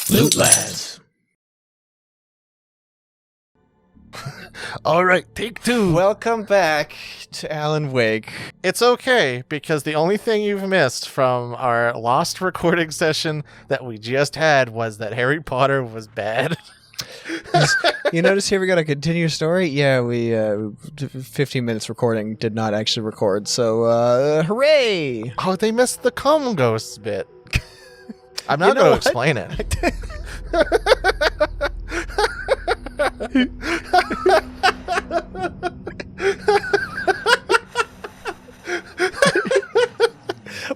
Lootlads. All right, take two. Welcome back to Alan Wake. It's okay, because the only thing you've missed from our lost recording session that we just had was that Harry Potter was bad. You notice here we got a continuous story? Yeah, we 15 minutes recording did not actually record, so hooray! Oh, they missed the cum ghosts bit. I'm not going to explain it.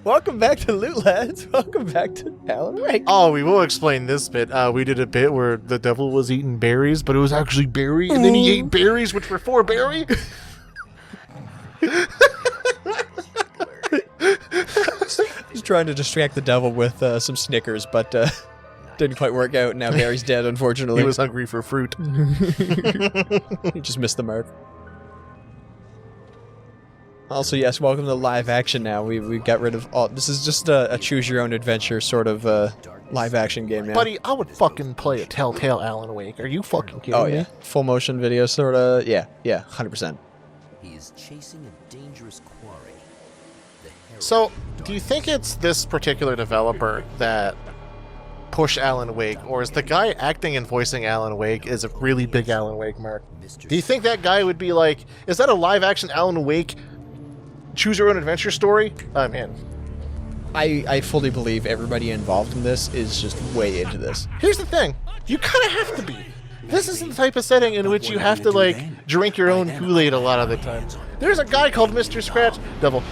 Welcome back to Loot Lads. Welcome back to Alan Wake. Oh, we will explain this bit. We did a bit where the devil was eating berries, but it was actually berry, and then he ate berries, which were for berry. He's trying to distract the devil with some Snickers, but didn't quite work out. Now Harry's dead, unfortunately. He was hungry for fruit. He just missed the mark. Also, yes, welcome to live action now. We got rid of all... This is just a choose-your-own-adventure sort of live action game now. Buddy, I would fucking play a Telltale Alan Wake. Are you fucking kidding me? Oh, yeah. Full motion video, sort of... Yeah, 100%. He is chasing a dangerous quarry. So, do you think it's this particular developer that pushed Alan Wake, or is the guy acting and voicing Alan Wake is a really big Alan Wake mark? Do you think that guy would be like, is that a live-action Alan Wake choose-your-own-adventure story? I'm in. I fully believe everybody involved in this is just way into this. Here's the thing. You kind of have to be. This is the type of setting in which you have to, like, drink your own Kool-Aid a lot of the time. There's a guy called Mr. Scratch Devil.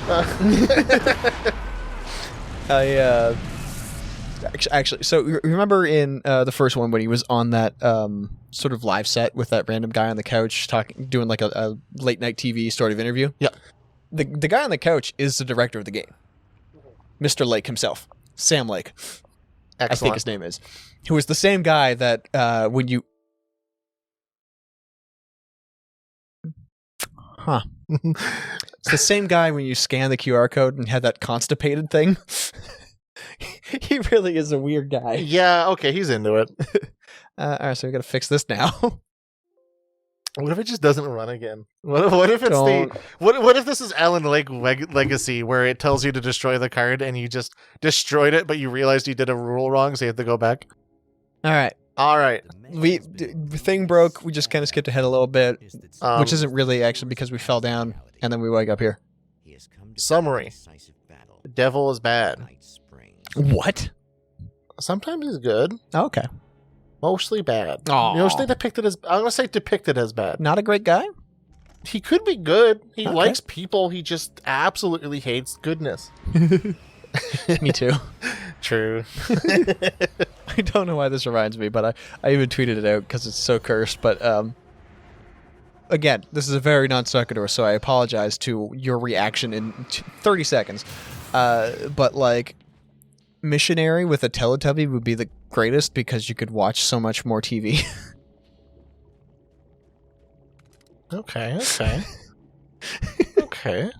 Actually, so remember in the first one when he was on that sort of live set with that random guy on the couch doing like a late night TV sort of interview? Yeah. The guy on the couch is the director of the game. Mr. Lake himself. Sam Lake. Excellent. I think his name is. Who is the same guy that when you... Huh. It's the same guy when you scan the QR code and had that constipated thing. He really is a weird guy. Yeah, okay, he's into it. Alright, so we gotta fix this now. What if it just doesn't run again? What if it's what if this is Alan Wake Legacy, where it tells you to destroy the card and you just destroyed it, but you realized you did a rule wrong, so you have to go back? All right. Thing broke. We just kind of skipped ahead a little bit, which isn't really actually because we fell down and then we wake up here. Summary: the devil is bad. What? Sometimes he's good. Okay. Mostly bad. Aww. Mostly depicted as... I'm going to say depicted as bad. Not a great guy? He could be good. He Okay. likes people. He just absolutely hates goodness. Me too. True. I don't know why this reminds me, but I even tweeted it out because it's so cursed. But again, this is a very non sequitur, so I apologize to your reaction in 30 seconds. But like, missionary with a Teletubby would be the greatest because you could watch so much more TV. Okay. Okay.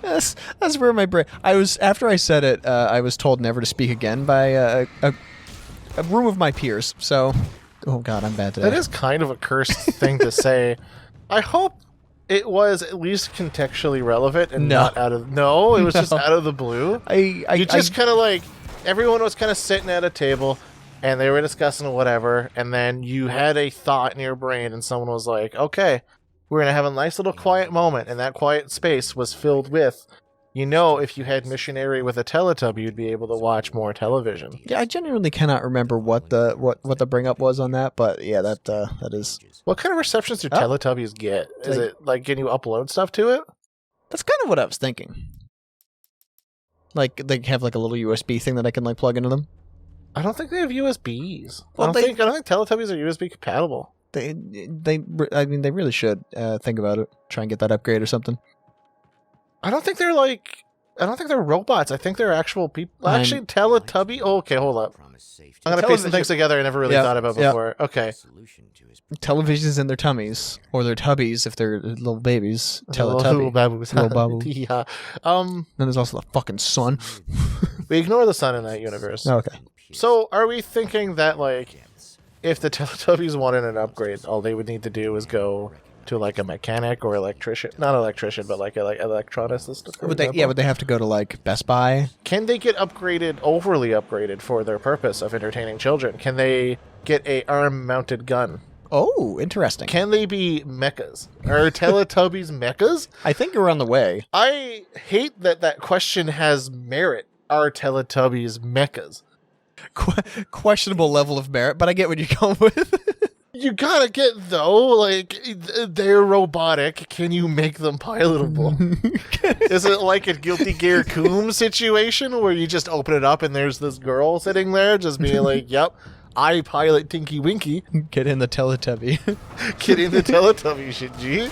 That's where my brain... after I said it, I was told never to speak again by a room of my peers, so... Oh god, I'm bad today. That is kind of a cursed thing to say. I hope it was at least contextually relevant and not out of... No, it was just out of the blue. You just kind of like... Everyone was kind of sitting at a table, and they were discussing whatever, and then you had a thought in your brain, and someone was like, okay, we're going to have a nice little quiet moment, and that quiet space was filled with, if you had missionary with a Teletubby, you'd be able to watch more television. Yeah, I genuinely cannot remember what the bring up was on that, but yeah, that is... What kind of receptions do Teletubbies get? Is it like, can you upload stuff to it? That's kind of what I was thinking. Like, they have like a little USB thing that I can like plug into them. I don't think they have USBs. Well, I don't think Teletubbies are USB compatible. I mean, they really should think about it. Try and get that upgrade or something. I don't think they're robots. I think they're actual people. Actually, Teletubby. Oh, okay, hold up. I'm gonna piece some things together I never really thought about before. Okay. Televisions in their tummies, or their tubbies if they're little babies. Teletubby. Little babboos. Little babboos. Yeah. Then there's also the fucking sun. We ignore the sun in that universe. Okay. So are we thinking that, like, if the Teletubbies wanted an upgrade, all they would need to do is go to, like, a mechanic or electrician? Not electrician, but like electronicist. Would they have to go to like Best Buy? Can they get upgraded, overly upgraded for their purpose of entertaining children? Can they get a arm-mounted gun? Oh, interesting. Can they be mechas? Are Teletubbies mechas? I think you're on the way. I hate that question has merit. Are Teletubbies mechas? Questionable level of merit, but I get what you're going with. You gotta get, though, like, they're robotic. Can you make them pilotable? Is it like a Guilty Gear Coom situation where you just open it up and there's this girl sitting there just being like, yep, I pilot Tinky Winky. Get in the Teletubby. Get in the Teletubby, Shinji.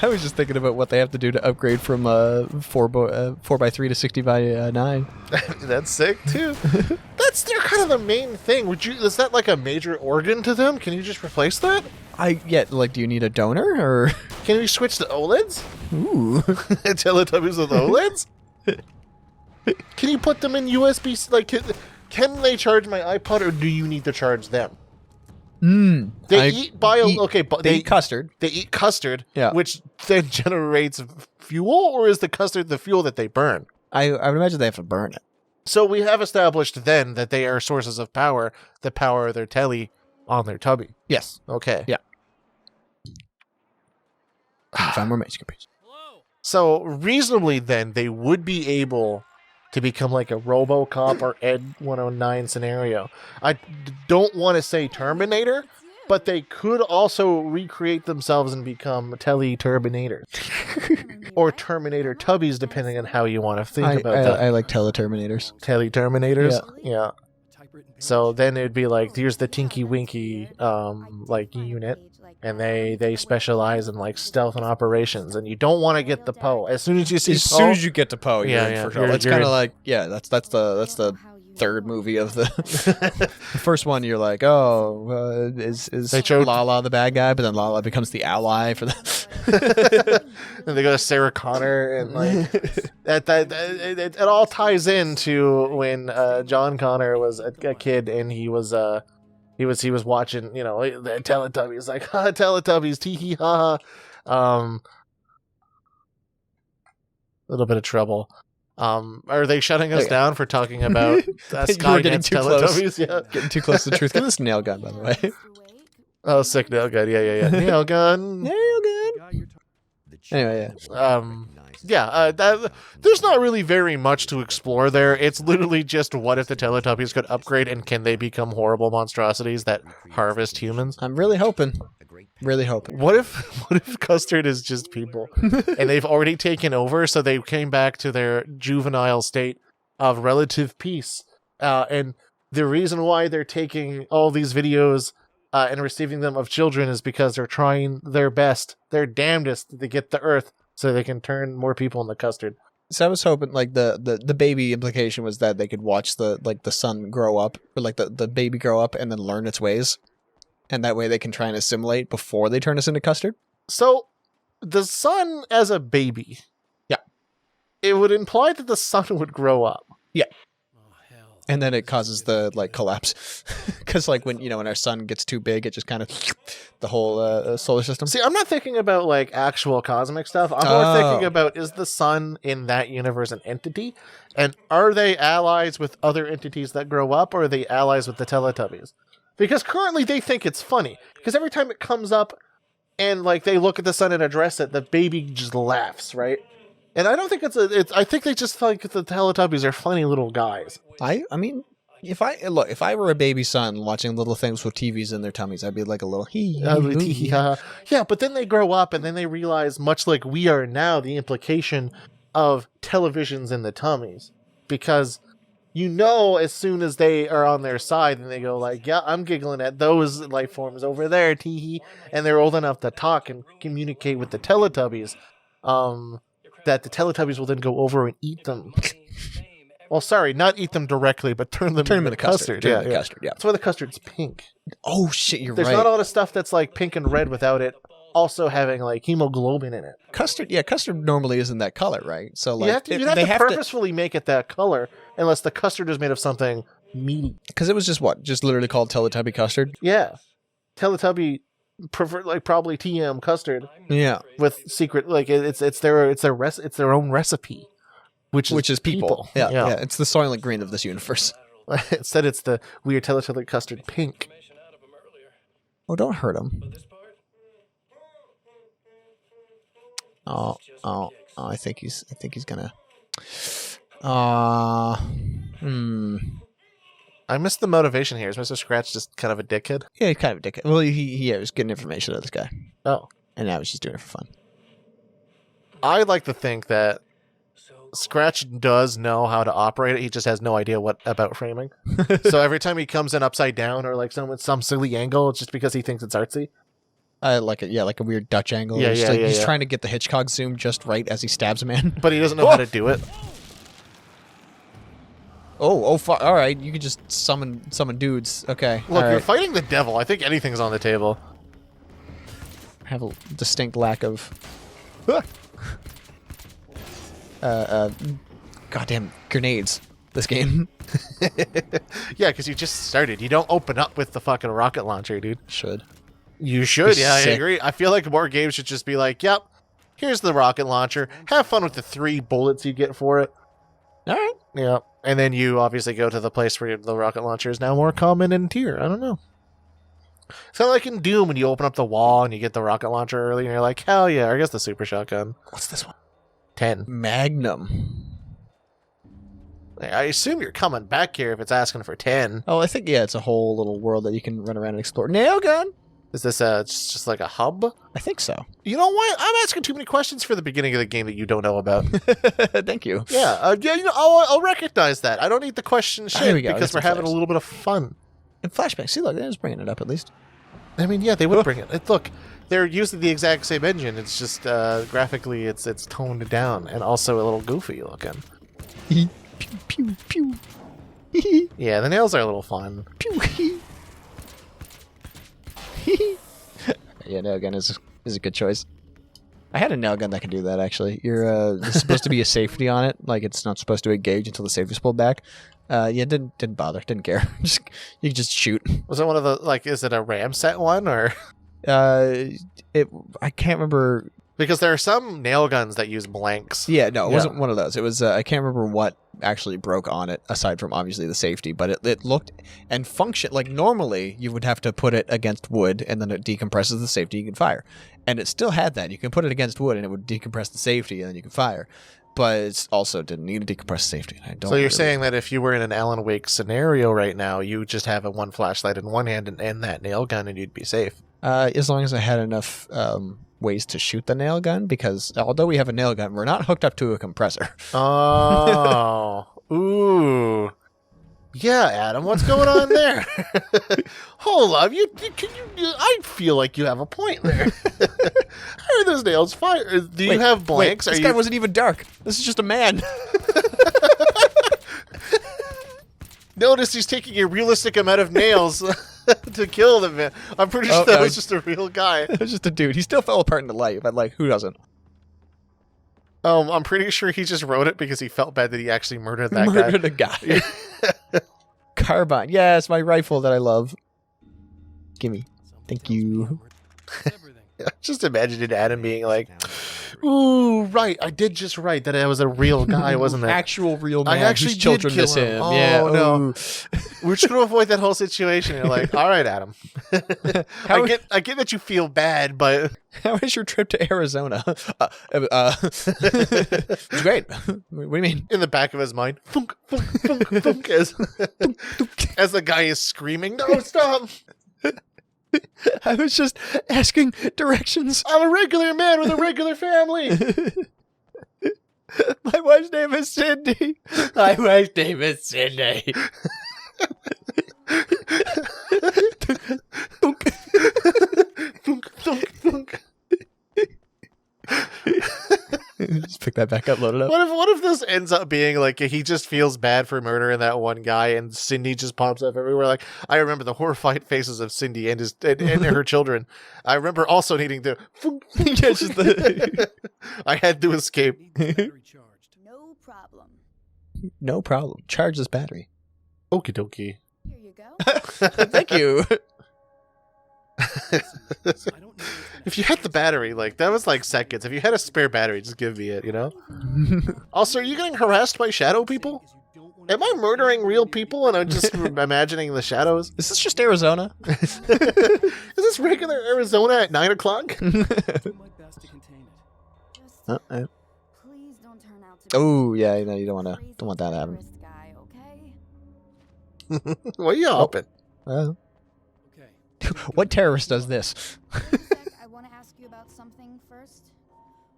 I was just thinking about what they have to do to upgrade from 4x3 to 60 by 9. That's sick too. They're kind of the main thing. Is that like a major organ to them? Can you just replace that? Do you need a donor or can we switch to OLEDs? Ooh. Teletubbies with OLEDs? Can you put them in USB? Like, can they charge my iPod, or do you need to charge them? They eat custard. They eat custard, which then generates fuel, or is the custard the fuel that they burn? I would imagine they have to burn it. So we have established then that they are sources of power that power their telly on their tubby. Yes. Okay. Yeah. 5 more minutes. So reasonably then, they would be able to become like a RoboCop or Ed 109 scenario. I don't want to say Terminator, but they could also recreate themselves and become Tele-Terminators. Or Terminator Tubbies, depending on how you want to think about that. I like Tele-Terminators. Tele-Terminators? Yeah. So then it'd be like, here's the Tinky Winky unit, and they specialize in like stealth and operations, and you don't want to get the Poe. As soon as you see Poe, soon as you get to Poe, you're in for trouble. It's kind of like, that's the third movie of the the first one. You're like, is Lala the bad guy? But then Lala becomes the ally for the and they go to Sarah Connor, and like it all ties into when John Connor was a kid, and he was watching, the Teletubbies, like, ha, Teletubbies, tee hee ha ha. Little bit of trouble. Are they shutting us down for talking about Sky against Teletubbies? Yeah. Getting too close to the truth. Give this nail gun, by the way. Oh, sick nail gun. Yeah. Nail gun. Anyway, there's not really very much to explore there. It's literally just, what if the Teletubbies could upgrade, and can they become horrible monstrosities that harvest humans? I'm really hoping. Really hoping. What if Custard is just people and they've already taken over, so they came back to their juvenile state of relative peace, and the reason why they're taking all these videos and receiving them of children is because they're trying their best, their damnedest, to get the Earth so they can turn more people into custard. So I was hoping, like, the baby implication was that they could watch the son grow up, or like the baby grow up and then learn its ways, and that way they can try and assimilate before they turn us into custard. So the son as a baby, it would imply that the son would grow up. Yeah. And then it causes the collapse, because when our sun gets too big, it just kind of the whole solar system. See, I'm not thinking about actual cosmic stuff. I'm more thinking about, is the sun in that universe an entity, and are they allies with other entities that grow up, or are they allies with the Teletubbies? Because currently they think it's funny, because every time it comes up and they look at the sun and address it, the baby just laughs, right? And I don't think I think they just think the Teletubbies are funny little guys. I mean, if I were a baby son watching little things with TVs in their tummies, I'd be like a little Yeah, but then they grow up and then they realize, much like we are now, the implication of televisions in the tummies. Because as soon as they are on their side and they go I'm giggling at those life forms over there, teehee, and they're old enough to talk and communicate with the Teletubbies, that the Teletubbies will then go over and eat them. Well, sorry, not eat them directly, but turn them into custard. Custard, yeah. That's why the custard's pink. Oh, shit, you're There's right. not all the stuff that's pink and red without it also having like hemoglobin in it. Custard normally isn't that color, right? So like You'd have to purposefully make it that color unless the custard is made of something meaty. Because it was just literally called Teletubby custard. Yeah, Teletubby probably TM custard. Yeah, with secret it's their own recipe, which is people. Yeah, it's the Soylent Green of this universe. Instead, it's the weird Teletubby custard pink. Oh, don't hurt him. Oh, I think he's gonna. I missed the motivation here. Is Mr. Scratch just kind of a dickhead? Yeah, he's kind of a dickhead. Well, he was getting information out of this guy. Oh. And now he's just doing it for fun. I like to think that Scratch does know how to operate it. He just has no idea what about framing. So every time he comes in upside down or like some silly angle, it's just because he thinks it's artsy. Like a weird Dutch angle. Yeah, He's trying to get the Hitchcock zoom just right as he stabs a man. But he doesn't know how to do it. All right. You can just summon dudes. Okay. Look, you're fighting the devil. I think anything's on the table. I have a distinct lack of goddamn grenades this game. Yeah, because you just started. You don't open up with the fucking rocket launcher, dude. You should. Yeah, sick. I agree. I feel like more games should just be like, yep, here's the rocket launcher. Have fun with the 3 bullets you get for it. All right. Yeah. And then you obviously go to the place where the rocket launcher is now more common in tier. I don't know. It's kind of like in Doom when you open up the wall and you get the rocket launcher early and you're like, hell yeah, I guess the super shotgun. What's this one? 10. Magnum. I assume you're coming back here if it's asking for 10. Oh, I think, it's a whole little world that you can run around and explore. Nail gun? Is this just like a hub? I think so. You know what? I'm asking too many questions for the beginning of the game that you don't know about. Thank you. Yeah, I'll recognize that. I don't need the question shit because we're having a little bit of fun. And flashback. See, look, they're just bringing it up at least. I mean, yeah, they would bring it. Look, they're using the exact same engine. It's just graphically, it's toned down and also a little goofy looking. Pew pew pew. Yeah, the nails are a little fun. Pew. Yeah, nail gun is a good choice. I had a nail gun that can do that actually. There's supposed to be a safety on it, like it's not supposed to engage until the safety's pulled back. Didn't bother, didn't care. You can just shoot. Was it one of the is it a RAM set one or? I can't remember because there are some nail guns that use blanks. Yeah, no, it wasn't one of those. It was I can't remember what actually broke on it aside from obviously the safety, but it looked and functioned like normally you would have to put it against wood and then it decompresses the safety, you can fire. And it still had that. You can put it against wood and it would decompress the safety and then you can fire. But it also didn't need to decompress safety. So you're saying that if you were in an Alan Wake scenario right now, you would just have one flashlight in one hand and that nail gun and you'd be safe. As long as I had enough ways to shoot the nail gun, because although we have a nail gun, we're not hooked up to a compressor. Oh, ooh, yeah, Adam, what's going on there? Hold up, I feel like you have a point there. How are those nails fire? Do you have blanks? This guy wasn't even dark. This is just a man. Notice he's taking a realistic amount of nails to kill the man. I'm pretty sure that was just a real guy. It was just a dude. He still fell apart into life, but like, who doesn't? I'm pretty sure he just wrote it because he felt bad that he actually murdered that guy. Murdered a guy. Carbine. Yes, my rifle that I love. Gimme. Thank you. Just imagined Adam being like, ooh, right, I did just write that I was a real guy, wasn't it? Actual real man. I actually children did kill miss him. Oh, yeah. no. We're just going to avoid that whole situation. You're like, all right, Adam. I get that you feel bad, but... How was your trip to Arizona? It's great. What do you mean? In the back of his mind, thunk, thunk, thunk, thunk, as the guy is screaming, no, stop. I was just asking directions. I'm a regular man with a regular family. My wife's name is Cindy. My wife's name is Cindy. Thunk, thunk, thunk, thunk. Just pick that back up, load it up. What if this ends up being like he just feels bad for murdering that one guy, and Cindy just pops up everywhere? Like, I remember the horrified faces of Cindy and her children. I remember also needing to. I had to escape. No problem. No problem. Charge this battery. Okie dokie. Here you go. Thank you. If you had the battery, like, that was like seconds. If you had a spare battery, just give me it, you know? Also, are you getting harassed by shadow people? Am I murdering real people and I'm just imagining the shadows? Is this just Arizona? Is this regular Arizona at 9 o'clock? Please don't turn out to Oh, yeah, no, you don't want that to happen. guy, okay? What are you hopping? What terrorist does this? I want to ask you about something first.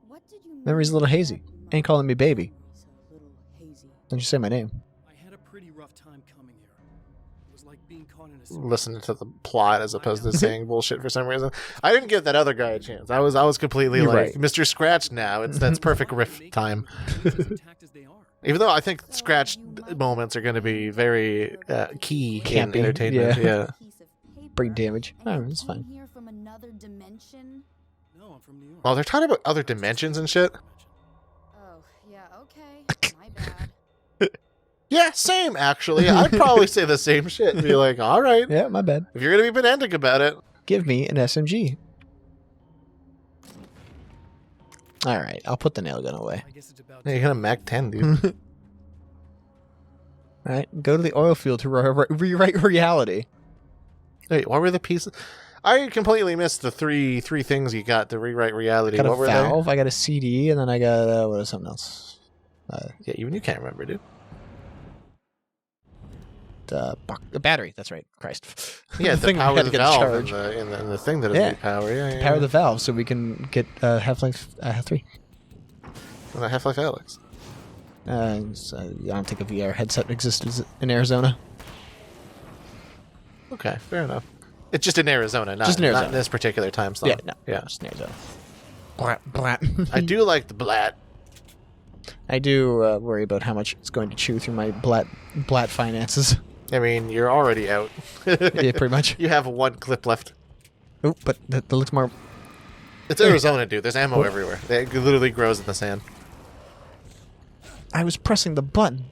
What did you Memory's a little hazy. Ain't calling me baby. Don't you say my name. I had a pretty rough time coming here. It was like being caught in a Listening to the plot as opposed to saying bullshit for some reason. I didn't give that other guy a chance. I was completely You're like right. Mr. Scratch now. That's perfect riff time. Even though I think Scratch moments are going to be very key in Campy, entertainment. Yeah. Brain damage. Oh, it's fine. Here from another dimension? No, I'm from New York. Oh, they're talking about other dimensions and shit. Oh, yeah, okay. My bad. Yeah, same actually. I'd probably say the same shit and be like, all right, Yeah, my bad. if you're going to be pedantic about it. Give me an SMG. All right, I'll put the nail gun away. I guess it's about Yeah, you're going to Mac 10, dude. All right, go to the oil field to rewrite reality. Wait, what were the pieces? I completely missed the three things you got to rewrite reality. Got a What were valve, I got a CD, and then I got what was something else? Yeah, even you can't remember, dude. A battery. That's right. Christ. Yeah, the thing we power had of to the get valve charged. and the thing that is Yeah. the power. Yeah, Power the valve so we can get Half-Life 3. And the Half-Life Alyx. So I don't think a VR headset exists in Arizona. Okay, fair enough. It's just in Arizona, not, Just in Arizona. not in this particular time slot. Yeah, no. Yeah. Just in Arizona. Blat, blat. I do like the blat. I do worry about how much it's going to chew through my blat finances. I mean, you're already out. Yeah, pretty much. You have one clip left. Oh, but that looks more... It's Arizona, dude. There's ammo everywhere. It literally grows in the sand. I was pressing the button.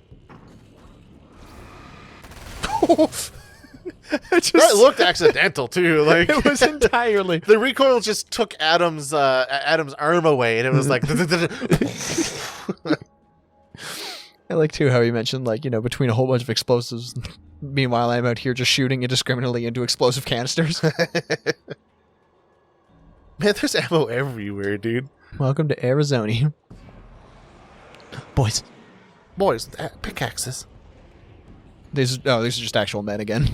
That looked accidental too. Like It was entirely... the recoil just took Adam's arm away, and it was like. I like, too, how you mentioned, like, between a whole bunch of explosives. Meanwhile, I'm out here just shooting indiscriminately into explosive canisters. Man, there's ammo everywhere, dude. Welcome to Arizona. Boys. Pickaxes. These are just actual men again.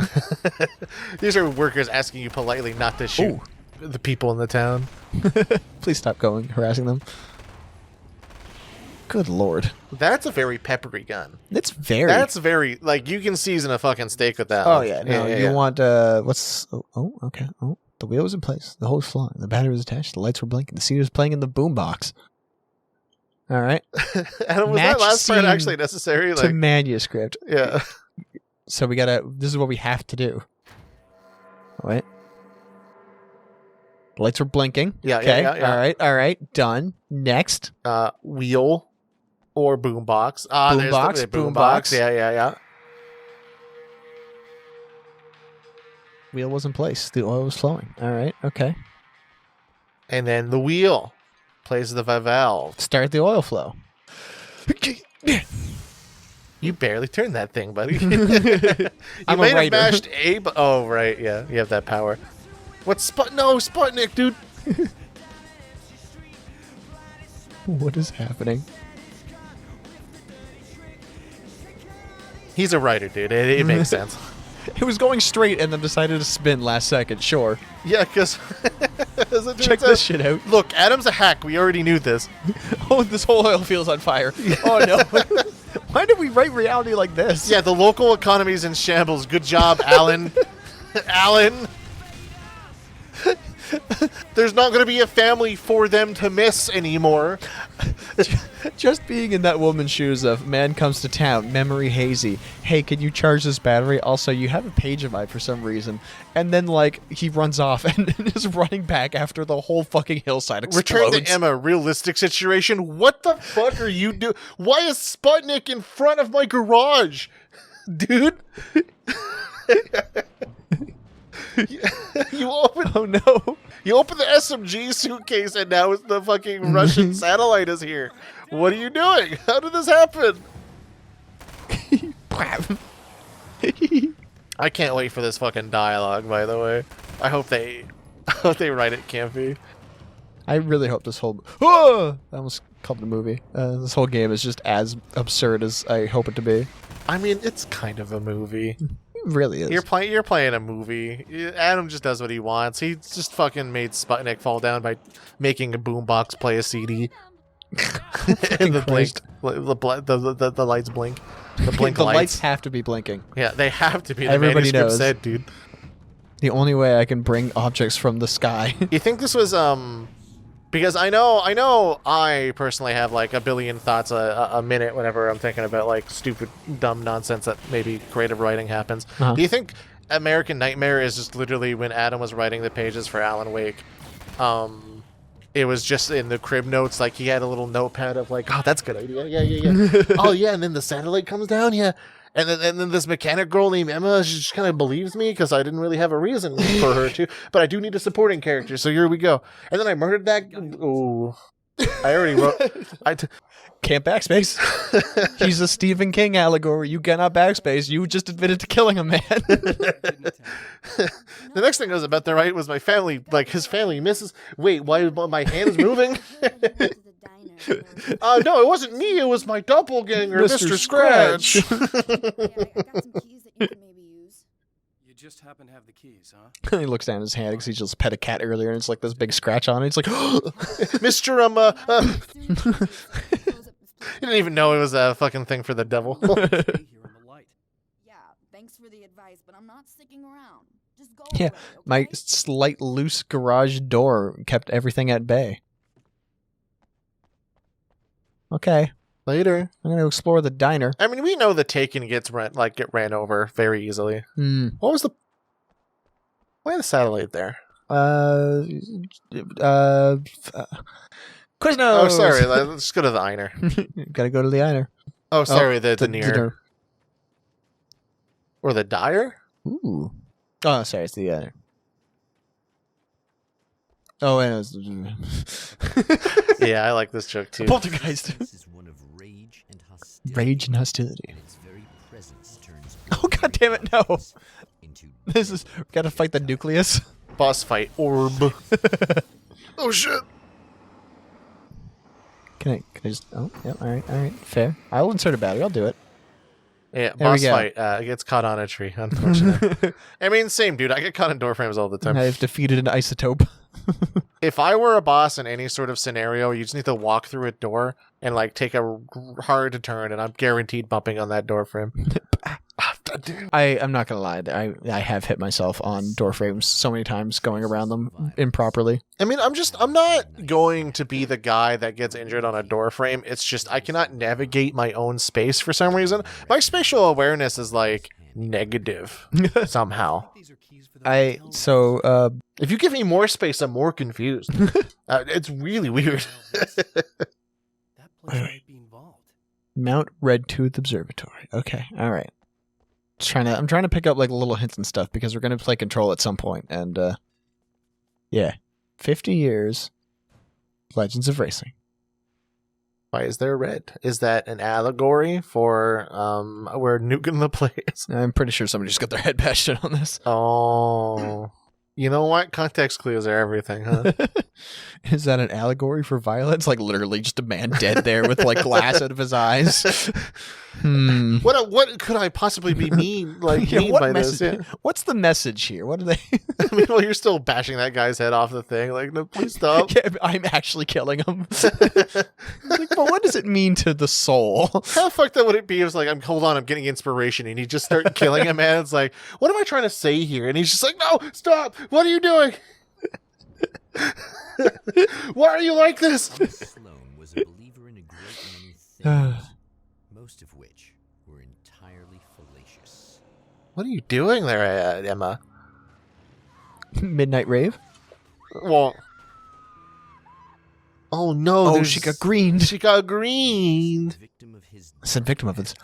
These are workers asking you politely not to shoot the people in the town. Please stop harassing them. Good lord. That's a very peppery gun. It's very... That's very, like, you can season a fucking steak with that Oh, one. yeah. No, you want, what's... Oh, okay. Oh, the wheel was in place. The hole was flowing. The battery was attached. The lights were blinking. The CD was playing in the boombox. All right. Adam, was Match that last part scene actually necessary? to Like, manuscript. yeah. So we gotta... This is what we have to do. Wait. The lights were blinking. Yeah, Okay. yeah. All right. Done. Next. Wheel or boombox. Boombox, There's the boombox. boombox. Yeah. Wheel was in place. The oil was flowing. All right. Okay. And then the wheel plays the valve. Start the oil flow. You barely turned that thing, buddy. I'm You a may have writer. mashed A, but oh right, yeah, you have that power. What's Sputnik, dude? What is happening? He's a writer, dude. It makes sense. It was going straight and then decided to spin last second. Sure. Yeah, because Check this shit out. Look, Adam's a hack. We already knew this. Oh, this whole oil field's on fire. Oh no. Why did we write reality like this? Yeah, the local economy's in shambles. Good job, Alan. Alan. There's not going to be a family for them to miss anymore. Just being in that woman's shoes of man comes to town, memory hazy. Hey, can you charge this battery? Also, you have a Pagevite for some reason. And then, like, he runs off and is running back after the whole fucking hillside explodes. Return to Emma, realistic situation. What the fuck are you doing? Why is Sputnik in front of my garage? Dude. You open. Oh no. You open the SMG suitcase and now it's the fucking Russian satellite is here. What are you doing? How did this happen? I can't wait for this fucking dialogue, by the way. I hope they write it campy. I really hope this whole I almost called it a movie. This whole game is just as absurd as I hope it to be. I mean, it's kind of a movie. It really is. You're playing a movie. Adam just does what he wants. He just fucking made Sputnik fall down by making a boombox play a CD. And the lights blink. The blink the lights. lights have to be blinking. Yeah, they have to be. The Everybody manuscript knows. said, dude. The only way I can bring objects from the sky. You think this was because I know I personally have like a billion thoughts a minute whenever I'm thinking about like stupid dumb nonsense that maybe creative writing happens. Do you think American Nightmare is just literally when Adam was writing the pages for Alan Wake, it was just in the crib notes, like he had a little notepad of like, oh, that's a good idea, yeah. Oh yeah, and then the satellite comes down, yeah. And then this mechanic girl named Emma, she just kind of believes me because I didn't really have a reason for her to, but I do need a supporting character, so here we go. And then I murdered that. Oh, I already wrote. Can't backspace. He's a Stephen King allegory. You cannot backspace. You just admitted to killing a man. The next thing I was about to write was my family, like his family misses. Wait, why my hand is moving? No, it wasn't me. It was my doppelganger, Mr. Scratch. I got some keys that you can maybe use. You just happen to have the keys, huh? He looks down at his hand because he just pet a cat earlier and it's like this big scratch on it. It's like, Mr. You didn't even know it was a fucking thing for the devil. Stay here in the light. Yeah, thanks for the advice, but I'm not sticking around. Just go yeah, away, okay? my slight loose garage door kept everything at bay. Okay, later. I'm going to explore the diner. I mean, we know the Taken get ran over very easily. What was the... Why the satellite there? Quiznos! Oh, sorry. Let's go to the Einer. Gotta go to the Einer. Oh, sorry. The near. Or the Dyer? Ooh. Oh, sorry. It's the Einer. Oh, and it was... Yeah, I like this joke too. Poltergeist. This is one of rage and hostility. Rage and hostility. And its very presence turns Oh, god damn it, no. into This is... We gotta fight the nucleus. Boss fight. Orb. Oh, shit. Can I just... Oh, yep, alright, fair. I'll insert a battery, I'll do it. Yeah, There we boss go. fight. Gets caught on a tree, unfortunately. I mean, same, dude. I get caught in door frames all the time. I've defeated an isotope. If I were a boss in any sort of scenario, you just need to walk through a door and, like, take a hard turn, and I'm guaranteed bumping on that door frame. I'm not gonna lie, I have hit myself on door frames so many times going around them improperly. I mean, I'm not going to be the guy that gets injured on a door frame. It's just I cannot navigate my own space for some reason. My spatial awareness is like negative somehow. These are keys for the hotel rooms. If you give me more space, I'm more confused. It's really weird. That place might be involved. Mount Redtooth Observatory. Okay, alright. I'm trying to pick up like little hints and stuff because we're gonna play Control at some point, and yeah. 50 years. Legends of Racing. Why is there red? Is that an allegory for where Nukem the plays? I'm pretty sure somebody just got their head bashed in on this. Oh. You know what? Context clues are everything, huh? Is that an allegory for violence? Like literally just a man dead there with like glass out of his eyes. What could I possibly be mean by this? Yeah. What's the message here? What are they? I mean, well, you're still bashing that guy's head off the thing. Like, no, please stop. Yeah, I'm actually killing him. Like, but what does it mean to the soul? How fucked up would it be if it's like, hold on, I'm getting inspiration, and you just start killing a man. It's like, what am I trying to say here? And he's just like, no, stop. What are you doing? Why are you like this? Miss Sloane was a believer in a great many things, most of which were entirely fallacious. What are you doing there, Emma? Midnight rave. Well, oh no! Oh, she got greened. She got greened. Victim of his I said victim of its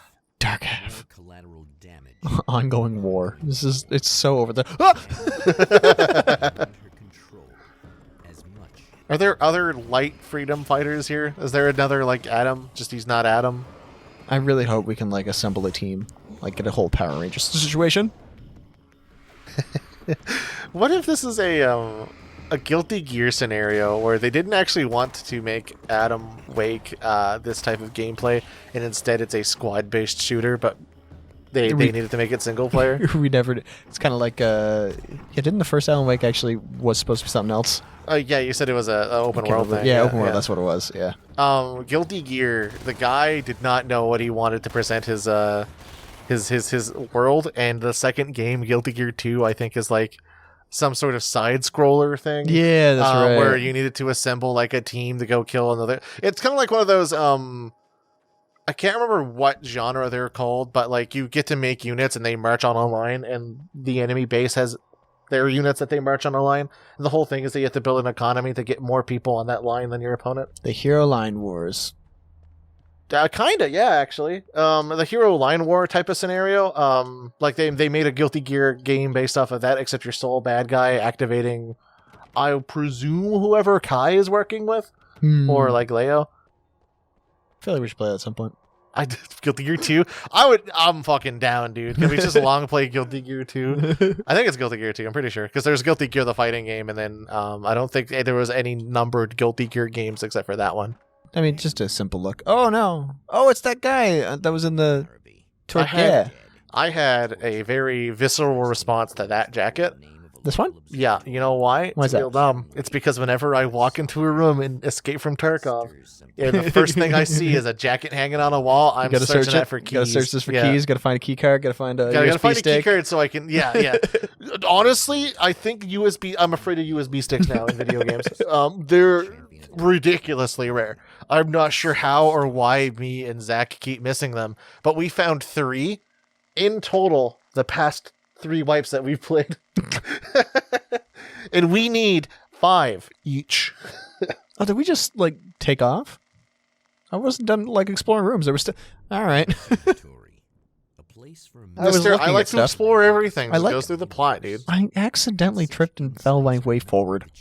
dark more half. collateral damage. Ongoing war. It's so over the. Ah! Beyond her control as much. Are there other light freedom fighters here? Is there another like Adam? Just he's not Adam. I really hope we can like assemble a team, like get a whole Power Rangers situation. What if this is a Guilty Gear scenario where they didn't actually want to make Adam Wake this type of gameplay, and instead it's a squad-based shooter, but they needed to make it single player? We never. It's kind of like yeah. Didn't the first Alan Wake actually was supposed to be something else? Yeah, you said it was an open world thing. Yeah, open world. That's what it was. Yeah. Guilty Gear. The guy did not know what he wanted to present his world, and the second game, Guilty Gear 2, I think is like some sort of side scroller thing. Yeah, that's right. Where you needed to assemble like a team to go kill another. It's kind of like one of those. I can't remember what genre they're called, but like you get to make units and they march on a line, and the enemy base has their units that they march on a line. And the whole thing is that you have to build an economy to get more people on that line than your opponent. The Hero Line Wars. Kinda, yeah, actually. The Hero Line War type of scenario. Like they made a Guilty Gear game based off of that, except you're still a bad guy activating, I presume, whoever Kai is working with, or like Leo. I feel like we should play that at some point. Guilty Gear 2. I'm fucking down, dude. Can we just long play Guilty Gear 2? I think it's Guilty Gear 2, I'm pretty sure. Because there's Guilty Gear the fighting game, and then I don't think there was any numbered Guilty Gear games except for that one. I mean, just a simple look. Oh no! Oh, it's that guy that was in the. I had a very visceral response to that jacket. This one? Yeah, you know why? Why is that? Dumb. It's because whenever I walk into a room and escape from Tarkov, the first thing I see is a jacket hanging on a wall. I'm searching that for keys. Gotta search this for keys. Gotta find a key card. Gotta find a gotta USB find stick. a key card so I can. Yeah. Honestly, I think USB. I'm afraid of USB sticks now in video games. They're ridiculously rare. I'm not sure how or why me and Zach keep missing them, but we found 3 in total the past 3 wipes that we've played. And we need 5 each. Oh, did we just like take off? I wasn't done like exploring rooms. There was still. All right. I like to explore everything. It goes through the plot, dude. I accidentally tripped and fell my way forward.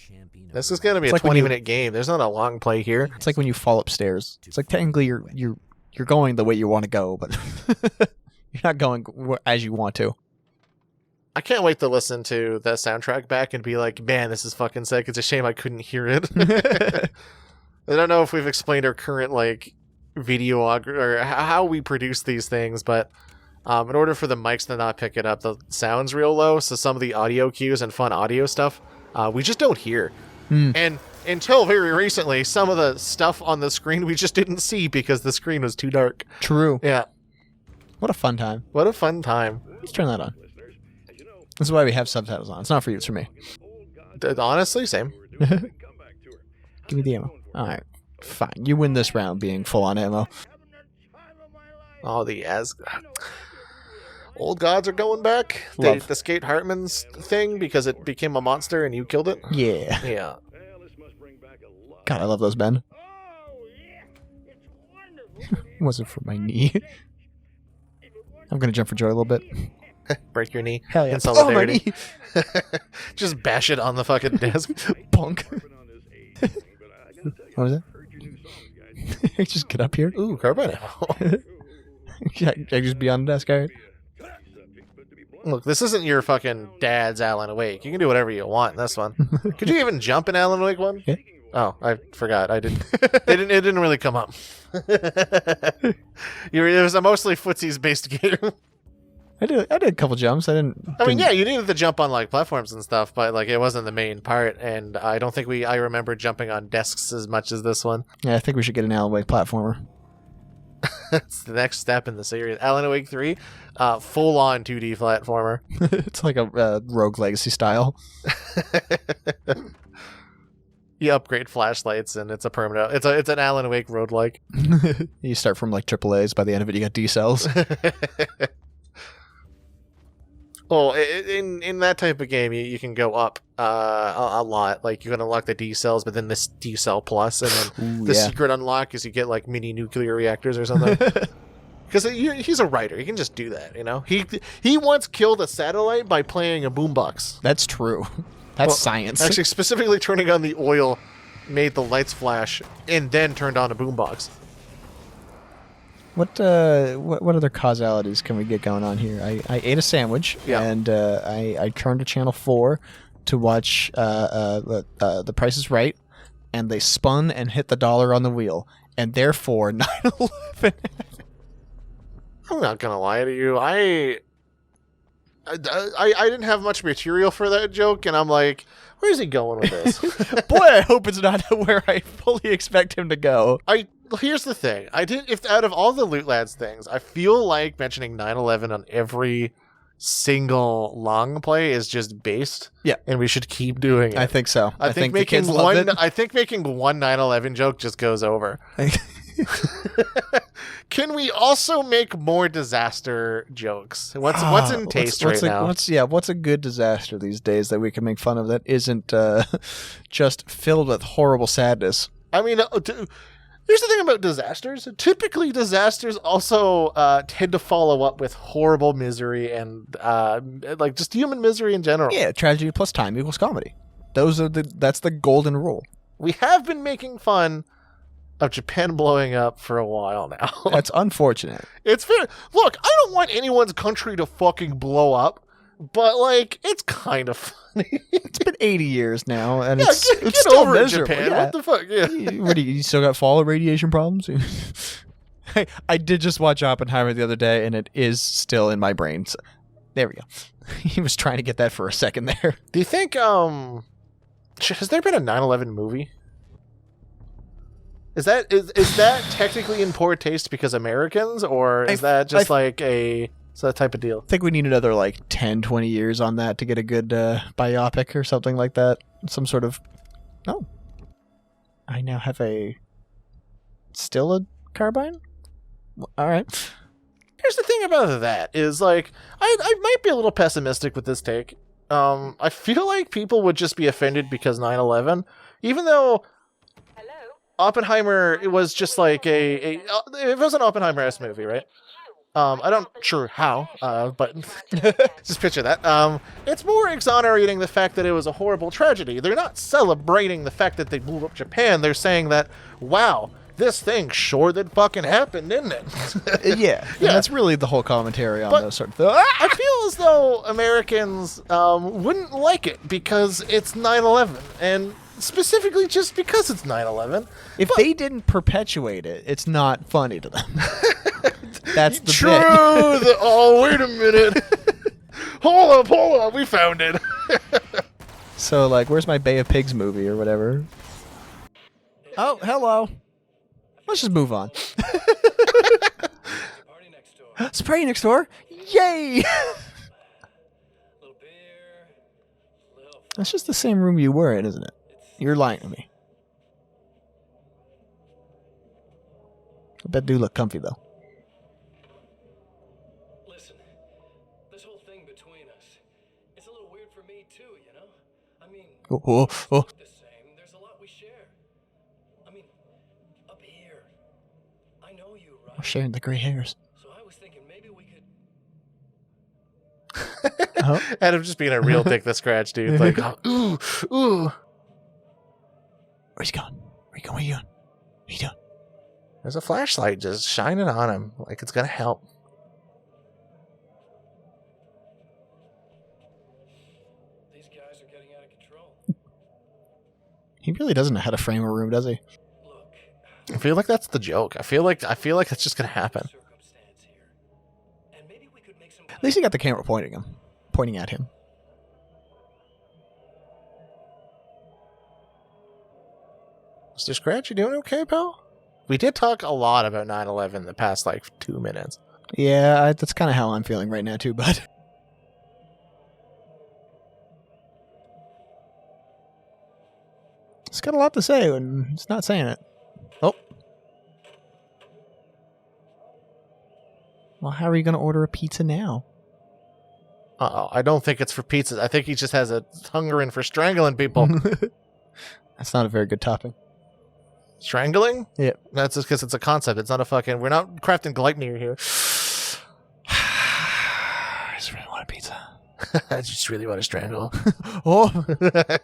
This is gonna be a 20-minute game. There's not a long play here. It's like when you fall upstairs. It's like technically you're going the way you want to go, but you're not going as you want to. I can't wait to listen to the soundtrack back and be like, man, this is fucking sick. It's a shame I couldn't hear it. I don't know if we've explained our current like video or how we produce these things, but in order for the mics to not pick it up, the sound's real low, so some of the audio cues and fun audio stuff we just don't hear. And until very recently, some of the stuff on the screen we just didn't see because the screen was too dark. True. Yeah. What a fun time. What a fun time. Let's turn that on. This is why we have subtitles on. It's not for you, it's for me. Honestly, same. Give me the ammo. Alright. Fine. You win this round being full on ammo. Oh, old gods are going back. The Skate Hartman's thing because it became a monster and you killed it. Yeah. Yeah. God, I love those men. Wasn't for my knee. I'm gonna jump for joy a little bit. Break your knee. Hell yeah. In solidarity. Oh, my knee. Just bash it on the fucking desk. Punk. What was it? Just get up here. Ooh, carbine ammo. I just be on the desk, alright? Look, this isn't your fucking dad's Alan Wake. You can do whatever you want in this one. Could you even jump in Alan Wake 1? Yeah. Oh, I forgot. I didn't. It didn't really come up. It was a mostly footsies based game. I did a couple jumps. I mean, yeah, you needed to jump on like platforms and stuff, but like it wasn't the main part. And I don't think I remember jumping on desks as much as this one. Yeah, I think we should get an Alan Wake platformer. That's the next step in the series. Alan Wake 3, full on 2D platformer. It's like a Rogue Legacy style. You upgrade flashlights, and it's a permanent. It's an Alan Wake roguelike. You start from like AAAs. By the end of it, you got D cells. Oh, in that type of game, you can go up a lot. Like you can unlock the D cells, but then this D cell plus, and then the secret unlock is you get like mini nuclear reactors or something. Because he's a writer, he can just do that. You know, he once killed a satellite by playing a boombox. That's true. That's science. Actually, specifically turning on the oil made the lights flash, and then turned on a boombox. What other causalities can we get going on here? I ate a sandwich, and I turned to channel 4 to watch The Price is Right, and they spun and hit the dollar on the wheel, and therefore 9/11. I'm not gonna lie to you, I didn't have much material for that joke, and I'm like, where's he going with this? Boy, I hope it's not where I fully expect him to go. Here's the thing. If out of all the Loot Lads things, I feel like mentioning 9/11 on every single long play is just based. Yeah. And we should keep doing it. I think so. I think making one 9/11 joke just goes over. Can we also make more disaster jokes? What's in taste now? What's a good disaster these days that we can make fun of that isn't just filled with horrible sadness? I mean, here's the thing about disasters. Typically, disasters also tend to follow up with horrible misery and like just human misery in general. Yeah, tragedy plus time equals comedy. That's the golden rule. We have been making fun of Japan blowing up for a while now. That's unfortunate. It's fair. Look, I don't want anyone's country to fucking blow up, but like, it's kind of funny. It's been 80 years now, and yeah, it's get still over it, miserable. Japan. Yeah. What the fuck? Yeah. What do you still got fallout radiation problems? I did just watch Oppenheimer the other day, and it is still in my brain. So, there we go. He was trying to get that for a second there. Do you think has there been a 9/11 movie? Is that technically in poor taste because Americans, or is that just like a type of deal? I think we need another like 10, 20 years on that to get a good biopic or something like that. Some sort of... Oh. I now have still a carbine? All right. Here's the thing about that is like, I might be a little pessimistic with this take. I feel like people would just be offended because 9/11, even though Oppenheimer, it was just like it was an Oppenheimer-esque movie, right? I don't sure how, but just picture that. It's more exonerating the fact that it was a horrible tragedy. They're not celebrating the fact that they blew up Japan. They're saying that, wow, this thing sure did fucking happen, didn't it? Yeah. That's really the whole commentary on those sort of things. I feel as though Americans wouldn't like it because it's 9/11, and specifically just because it's 9/11. If they didn't perpetuate it, it's not funny to them. That's the true. bit. Oh, wait a minute. Hold up. We found it. So, like, where's my Bay of Pigs movie or whatever? Oh, hello. Let's just move on. It's a party next door. Yay! That's just the same room you were in, isn't it? You're lying to me. I bet do look comfy, though. Listen, this whole thing between us, it's a little weird for me too, you know? I mean, Oh. the same. There's a lot we share. I mean, up here. I know you, right? We're sharing the gray hairs. So I was thinking maybe we could... Oh. Adam just being a real dick that scratch, dude. Like, ooh. Where's he going? Where you going? What are you doing? There's a flashlight just shining on him, like it's gonna help. These guys are getting out of control. He really doesn't know how to frame a room, does he? Look, I feel like that's the joke. I feel like that's just gonna happen. circumstance here. And maybe we could make some At least he got the camera pointing at him. Mr. Scratch, you doing okay, pal? We did talk a lot about 9/11 the past, 2 minutes. Yeah, that's kind of how I'm feeling right now, too, bud. It's got a lot to say and it's not saying it. Oh. Well, how are you going to order a pizza now? I don't think it's for pizzas. I think he just has a hungering for strangling people. That's not a very good topping. Strangling? Yeah. That's just because it's a concept. It's not a fucking... We're not crafting Gleipnir here. I just really want a pizza. I just really want to strangle. Oh. Never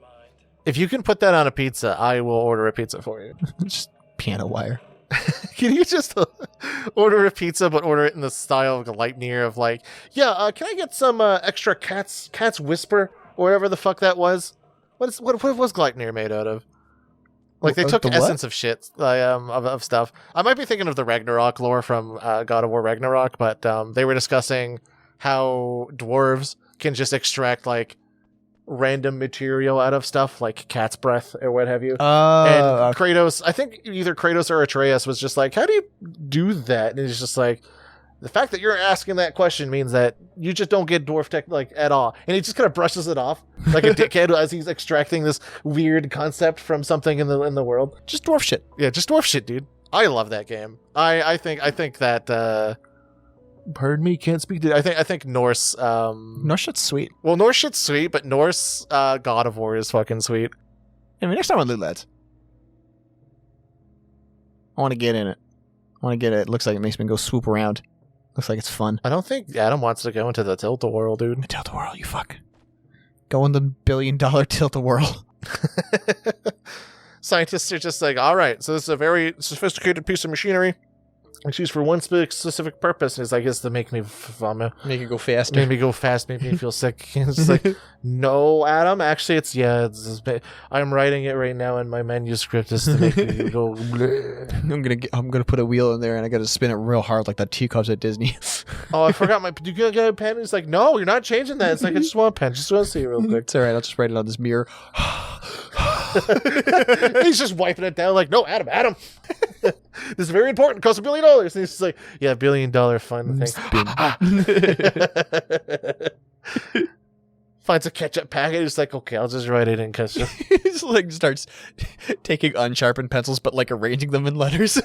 mind. If you can put that on a pizza, I will order a pizza for you. Just piano wire. Can you just order a pizza, but order it in the style of Gleipnir of like, yeah, can I get some extra cat's whisper or whatever the fuck that was? What was Gleipnir made out of? Like they took The what? essence of shit, of stuff. I might be thinking of the Ragnarok lore from God of War Ragnarok, but they were discussing how dwarves can just extract like random material out of stuff like cat's breath or what have you. And Kratos, I think either Kratos or Atreus was just like, how do you do that? And he's just like, the fact that you're asking that question means that you just don't get dwarf tech like at all. And he just kind of brushes it off like a dickhead as he's extracting this weird concept from something in the world. Just dwarf shit. Yeah, just dwarf shit, dude. I love that game. I think that pardon me, can't speak to I think Norse Norse shit's sweet. well, Norse shit's sweet, but Norse God of War is fucking sweet. I mean, next time on Loot Lads. I want to get in it. It looks like it makes me go swoop around. Looks like it's fun. I don't think Adam wants to go into the Tilt-A-Whirl, dude. Tilt-A-Whirl, you fuck. Go in the $1 billion Tilt-A-Whirl. Scientists are just like, all right, so this is a very sophisticated piece of machinery. It's used for one specific purpose. And it's like, it's to make me vomit. Make it go faster. Make me go fast, make me feel sick. It's just like, no, Adam. Actually, I'm writing it right now in my manuscript is to make me go. Bleh. I'm gonna put a wheel in there and I gotta spin it real hard like that teacups at Disney. Oh, I forgot my. Do you get a pen? He's like, no, you're not changing that. It's like, I just want a pen. Just want to see it real quick. It's all right. I'll just write it on this mirror. He's just wiping it down like, no, Adam. This is very important. Costs $1 billion. And he's just like, yeah, $1 billion fun thing. Finds a ketchup packet. He's like, okay, I'll just write it in ketchup. He's like starts taking unsharpened pencils, but like arranging them in letters.